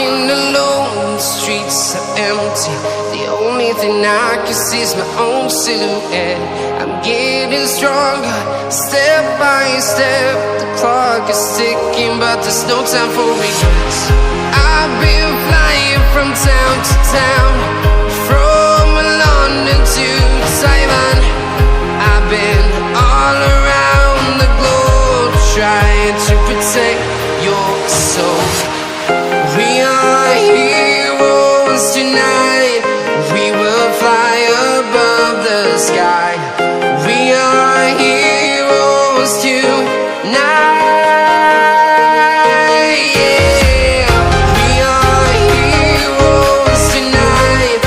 Walking alone, the streets are empty. The only thing I can see is my own silhouette. I'm getting stronger, step by step. The clock is ticking, but there's no time for regrets. I've been flying from town to town, from London to Taiwan. I've been all around the globe, trying to protect your soul. We are heroes tonight. We will fly above the sky. We are heroes tonight. Yeah. We are heroes tonight.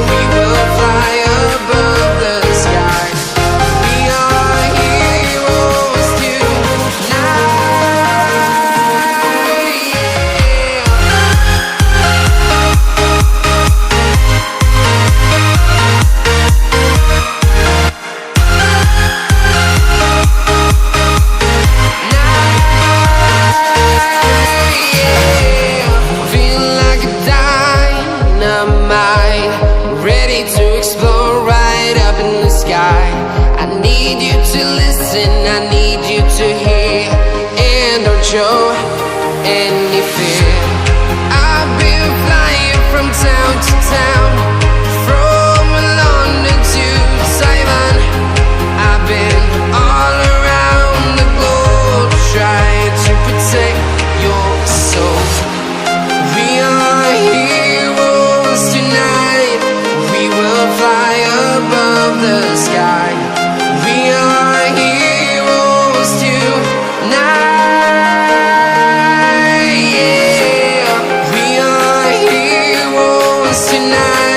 We will fly above the sky. We are heroes tonight. Feel like a dynamite, ready to explode right up in the sky. I need you to listen, I need you to hear, and don't show any fear. I've been flying from town to town, from London to Taiwan. I've been all around the globe, trying to protect your soul. We are heroes tonight. We will fly above the sky. We are heroes tonight. Yeah. We are heroes tonight.